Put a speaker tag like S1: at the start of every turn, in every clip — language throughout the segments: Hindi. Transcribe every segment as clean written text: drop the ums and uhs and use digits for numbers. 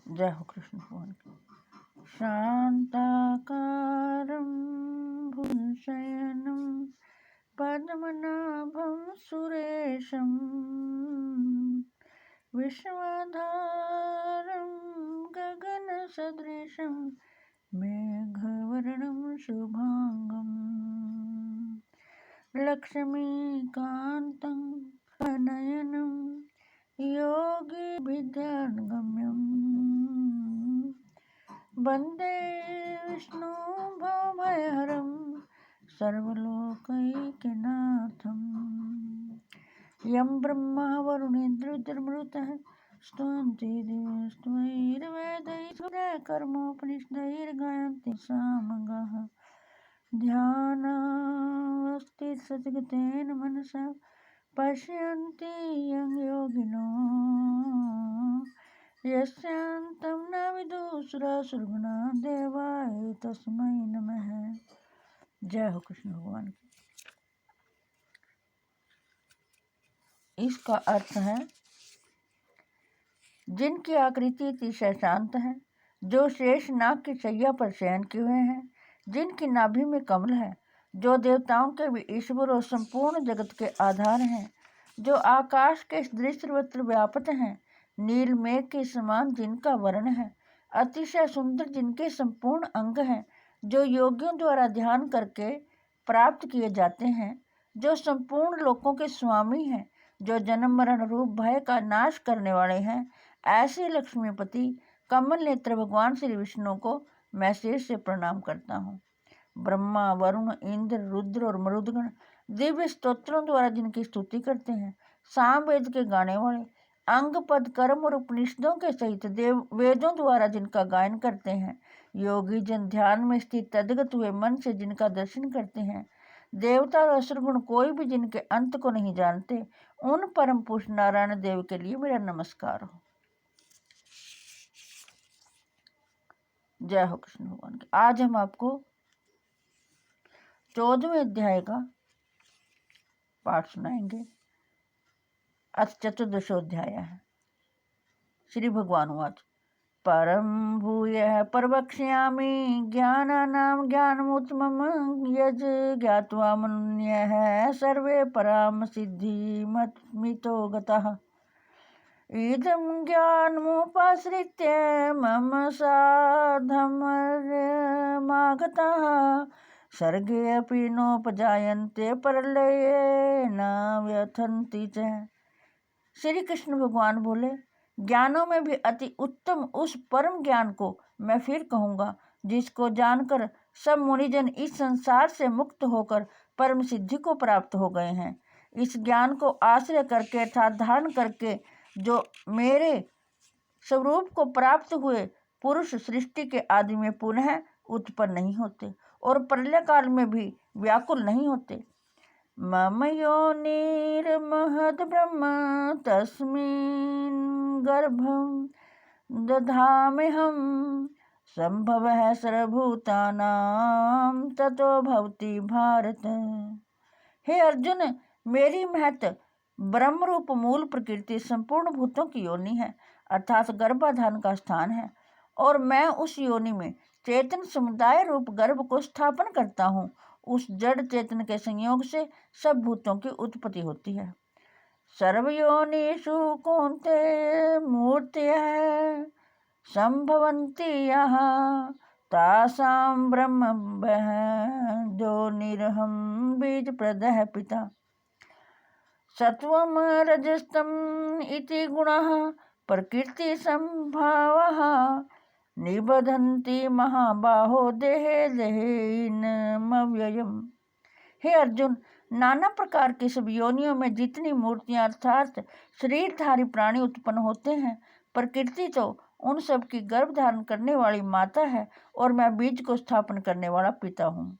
S1: जय हो कृष्ण भगवान की। शांताकारं भुजशयनं पद्मनाभं सुरेशं विश्वाधारं गगनसदृशं मेघवर्णं शुभांगं लक्ष्मीकान्तं नयनं योगिभिर्ध्यानगम्यं वन्दे विष्णु भवभयहरं सर्वलोकैकनाथं यं ब्रह्मा वरुणेन्द्ररुद्रमरुतः स्तुवन्ति दिव्यैर्वेदैः कर्मोपनिषदैर्गायन्ति सामगाः ध्यानावस्थितसद्गतेन मनसा पश्यन्ति यं योगिनो यस्यान्तं न विदुषुरसुरगुणा देवाय तस्मै नमः। जय हो कृष्ण भगवान की। इसका अर्थ है जिनकी आकृति अतिशय शांत है, जो शेष नाग की शैया पर शयन किए हुए हैं, जिनकी नाभि में कमल है, जो देवताओं के भी ईश्वर और संपूर्ण जगत के आधार हैं, जो आकाश के सदृश सर्वत्र व्याप्त हैं, नील मेघ के समान जिनका वर्ण है, अतिशय सुंदर जिनके संपूर्ण अंग हैं, जो योगियों द्वारा ध्यान करके प्राप्त किए जाते हैं, जो संपूर्ण लोकों के स्वामी हैं, जो जन्म मरण रूप भय का नाश करने वाले हैं, ऐसे लक्ष्मीपति कमल नेत्र भगवान श्री विष्णु को मैं सिर से प्रणाम करता हूँ। ब्रह्मा वरुण इंद्र रुद्र और मरुदगण दिव्य स्तोत्रों द्वारा जिनकी स्तुति करते हैं, सामवेद के गाने वाले अंग पद कर्म और उपनिषदों के सहित देव वेदों द्वारा जिनका गायन करते हैं, योगी जन ध्यान में स्थित तदगत हुए मन से जिनका दर्शन करते हैं, देवता और असुरगुण कोई भी जिनके अंत को नहीं जानते, उन परम पुरुष नारायण देव के लिए मेरा नमस्कार हो। जय हो कृष्ण भगवान की। आज हम आपको 14वें अध्याय का पाठ सुनाएंगे। अथ चतुर्दशोऽध्याय है। श्री भगवान उवाच परम भूयः प्रवक्ष्यामि ज्ञानानां ज्ञानमुत्तमं यज् ज्ञात्वा मनुन्यः सर्वे परां सिद्धिमतो गताः इदं ज्ञानमुपाश्रित्य मम साधर्म्यमागताः सर्गे अपि नोपजायन्ते प्रलये न व्यथन्ति च। श्री कृष्ण भगवान बोले, ज्ञानों में भी अति उत्तम उस परम ज्ञान को मैं फिर कहूँगा, जिसको जानकर सब मुनिजन इस संसार से मुक्त होकर परम सिद्धि को प्राप्त हो गए हैं। इस ज्ञान को आश्रय करके अर्थात धारण करके जो मेरे स्वरूप को प्राप्त हुए पुरुष सृष्टि के आदि में पुनः उत्पन्न नहीं होते और प्रलय काल में भी व्याकुल नहीं होते। मम योनिर्महद् ब्रह्म तस्मिन् गर्भं दधाम्यहं संभवः सर्वभूतानां ततो भवति भारत। हे अर्जुन, मेरी महत ब्रह्म रूप मूल प्रकृति संपूर्ण भूतों की योनि है, अर्थात गर्भाधान का स्थान है, और मैं उस योनि में चेतन समुदाय रूप गर्भ को स्थापन करता हूँ। उस जड़ चेतन के संयोग से सब भूतों की उत्पत्ति होती है। सर्वयोनिषु कौन्तेय मूर्तयः संभवन्ति यः तासां ब्रह्म योनिरहं बीजप्रदः पिता। सत्वं रजस्तम इति गुणः प्रकृति संभावः निबधन्ति महाबाहो देहे देहेनमव्ययम्। हे अर्जुन, नाना प्रकार की सब योनियों में जितनी मूर्तियां अर्थात शरीरधारी प्राणी उत्पन्न होते हैं, प्रकृति तो उन सब की गर्भ धारण करने वाली माता है और मैं बीज को स्थापन करने वाला पिता हूँ।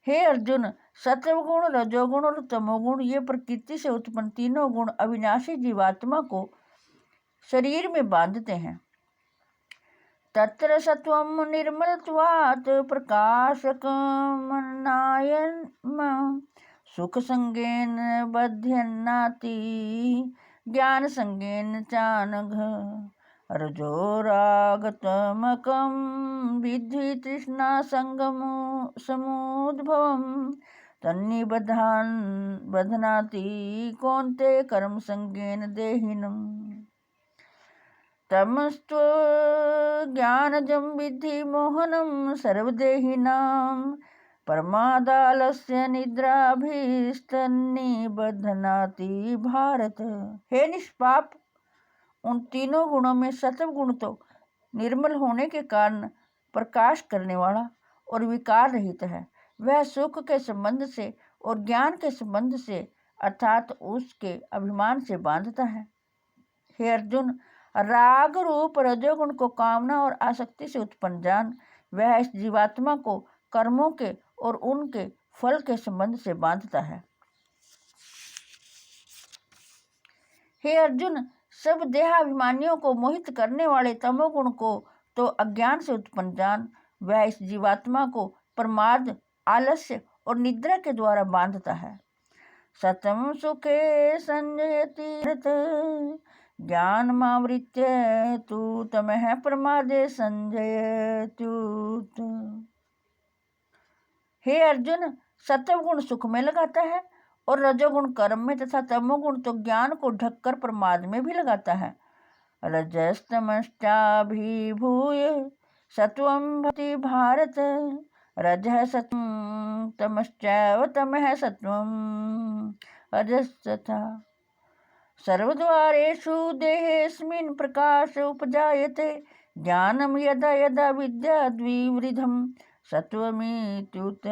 S1: हे अर्जुन, सत्वगुण रजोगुण और तमोगुण ये प्रकृति से उत्पन्न तीनों गुण अविनाशी जीवात्मा को शरीर में बांधते हैं। तत्र सत्वं निर्मलत्वात् प्रकाशकमनायन सुख संगेन बध्यन्नाति ज्ञान संगेन चानघ। रजोरागतमकं विद्धि तृष्णा समुद्भवम् बध्नाति कौन्ते कर्म संगेन देहिनम् तमस्त्व ज्ञानजं विद्धि मोहनं सर्वदेहिनां प्रमादालस्य निद्राभिस्तन्निबध्नाति भारत। हे निष्पाप, उन तीनों गुणों में सत्व गुण तो निर्मल होने के कारण प्रकाश करने वाला और विकार रहित है। वह सुख के संबंध से और ज्ञान के संबंध से अर्थात उसके अभिमान से बांधता है। हे अर्जुन, राग रूप रजोगुण को कामना और आसक्ति से उत्पन्न जान। वह इस जीवात्मा को कर्मों के और उनके फल के संबंध से बांधता है। हे अर्जुन, सब देहाभिमानियों को मोहित करने वाले तमोगुण को तो अज्ञान से उत्पन्न जान। वह इस जीवात्मा को प्रमाद, आलस्य और निद्रा के द्वारा बांधता है। सतम सुखे संजयति ज्ञान मावृत्य तू तमः प्रमादे संजयत्युत। हे अर्जुन, सत्वगुण सुख में लगाता है और रजोगुण कर्म में तथा तमोगुण तो ज्ञान को ढककर प्रमाद में भी लगाता है। रजस्तमश्चाभिभूय सत्वं भवति भारत। रजः सत्वं तमश्चैव तमः सत्वं रजस्तथा। सर्वद्वारेषु देहेऽस्मिन् प्रकाश उपजायते ज्ञानं यदा यदा विद्याद् विवृद्धं सत्वमित्युत।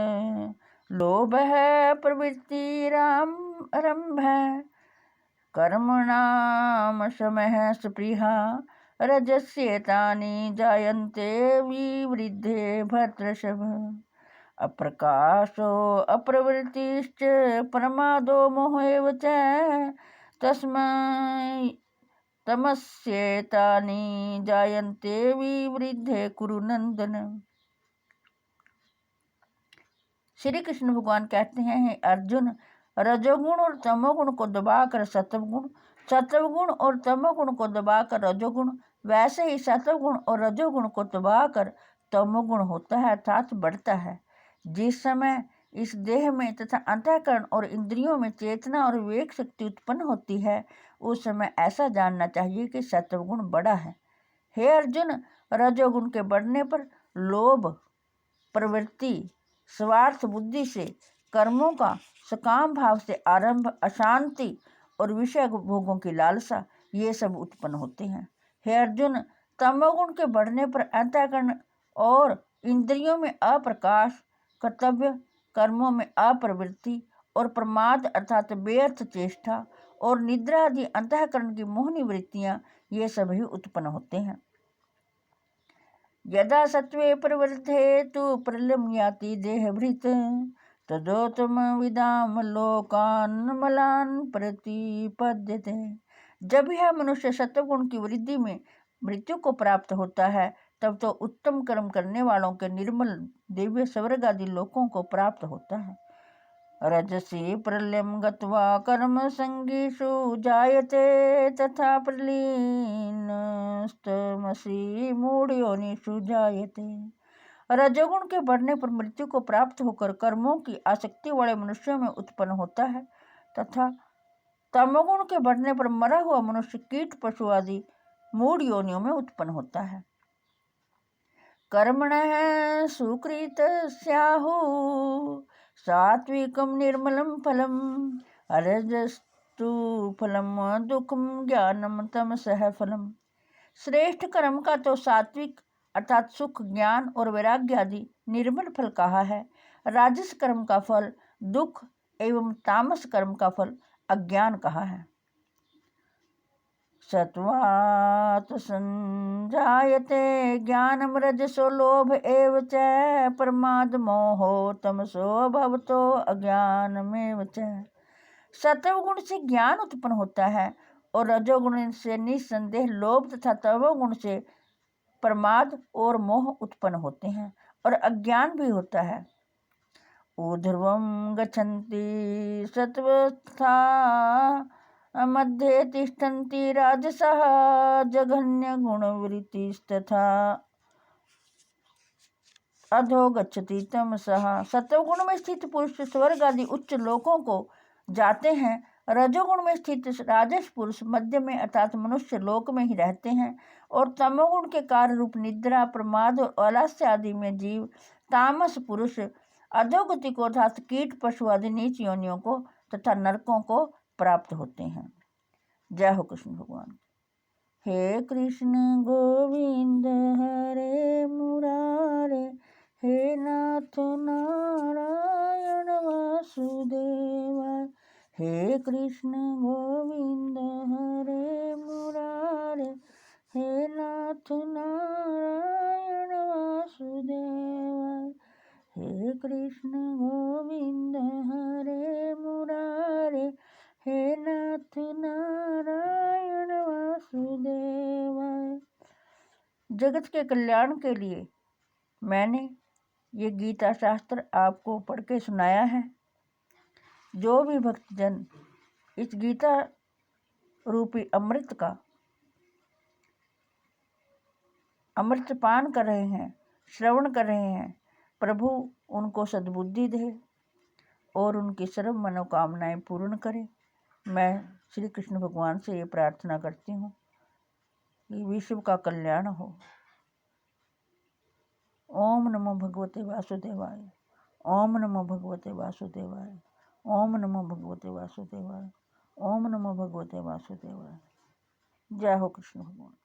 S1: लोभः प्रवृत्तिरारम्भः कर्मणां शमः स्पृहा रजस्येतानि जायन्ते विवृद्धे भर्तृषभ। अप्रकाशो अप्रवृत्तिश्च प्रमादो मोह एव च तस्मै तमस्येतानि जायन्ते विवृद्धे कुरु नंदन। श्री कृष्ण भगवान कहते हैं, हे अर्जुन, रजोगुण और तमोगुण को दबाकर सत्वगुण, सत्वगुण और तमोगुण को दबाकर रजोगुण, वैसे ही सत्वगुण और रजोगुण को दबाकर तमोगुण होता है अर्थात बढ़ता है। जिस समय इस देह में तथा अंतःकरण और इंद्रियों में चेतना और विवेक शक्ति उत्पन्न होती है, उस समय ऐसा जानना चाहिए कि सत्वगुण बड़ा है। हे अर्जुन, रजोगुण के बढ़ने पर लोभ, प्रवृत्ति, स्वार्थ बुद्धि से कर्मों का सकाम भाव से आरंभ, अशांति और विषय भोगों की लालसा, ये सब उत्पन्न होते हैं। हे अर्जुन, तमोगुण के बढ़ने पर अंतःकरण और इंद्रियों में अप्रकाश, कर्तव्य कर्मों में अप्रवृत्ति और प्रमाद अर्थात बेअर्थ चेष्टा और निद्रा आदि अंतःकरण की मोहनी वृत्तियां, ये सभी उत्पन्न होते हैं। यदा सत्वे प्रवृद्धे तु प्रलयं याति देहभृत् तदोत्तम विदाम लोकान् मलान् प्रतिपद्यते। जब यह मनुष्य सत्वगुण की वृद्धि में मृत्यु को प्राप्त होता है, तब तो उत्तम कर्म करने वालों के निर्मल दिव्य स्वर्ग आदि लोकों को प्राप्त होता है। रजसी प्रलयं गत्वा कर्म संगीषु जायते तथा प्रलीनस्तमसि मूढ़योनिषु जायते। रजोगुण के बढ़ने पर मृत्यु को प्राप्त होकर कर्मों की आसक्ति वाले मनुष्यों में उत्पन्न होता है तथा तमोगुण के बढ़ने पर मरा हुआ मनुष्य कीट पशु आदि मूढ़ योनियों में उत्पन्न होता है। कर्मणः सुकृतस्याहुः सात्विकं निर्मलं फलम् रजस्तु फलम दुःखम ज्ञानम तमसः फलम। श्रेष्ठ कर्म का तो सात्विक अर्थात सुख, ज्ञान और वैराग्य आदि निर्मल फल कहा है। राजस कर्म का फल दुख एवं तामस कर्म का फल अज्ञान कहा है। सत्वात् संजायते ज्ञानम रजसो लोभ एव च प्रमाद मोहो तमसो भवतो अज्ञानमेव च। सत्वगुण से ज्ञान उत्पन्न होता है और रजोगुण से निस्संदेह लोभ तथा तमोगुण से प्रमाद और मोह उत्पन्न होते हैं और अज्ञान भी होता है। ऊर्ध्वं गच्छन्ति सत्वस्था मध्ये तिष्ठन्ति राजसः जघन्य गुणवृत्तिस्तथा अधो गच्छति तमसः। सत्वगुण में स्थित पुरुष स्वर्ग आदि उच्च लोकों को जाते हैं। रजोगुण में स्थित राजस पुरुष मध्य में अर्थात मनुष्य लोक में ही रहते हैं और तमोगुण के कार्य रूप निद्रा, प्रमाद और आलस्य आदि में जीव तामस पुरुष अधोगति को अर्थात कीट, पशु आदि नीच योनियों को तथा नरकों को प्राप्त होते हैं। जय हो कृष्ण भगवान। हे कृष्ण गोविंद हरे मुरारे, हे नाथ नारायण वासुदेवाय। हे कृष्ण गोविंद हरे मुरारे, हे नाथ नारायण वासुदेवाय। हे कृष्ण गोविंद हरे मुरारे, हे नाथ नारायण वासुदेवाय। जगत के कल्याण के लिए मैंने ये गीता शास्त्र आपको पढ़ के सुनाया है। जो भी भक्तजन इस गीता रूपी अमृत का अमृतपान कर रहे हैं, श्रवण कर रहे हैं, प्रभु उनको सद्बुद्धि दे और उनकी सर्व मनोकामनाएं पूर्ण करे। मैं श्री कृष्ण भगवान से ये प्रार्थना करती हूँ कि विश्व का कल्याण हो। ओम नमो भगवते वासुदेवाय। ओम नमो भगवते वासुदेवाय। ओम नमो भगवते वासुदेवाय। ओम नमो भगवते वासुदेवाय। जय हो कृष्ण भगवान।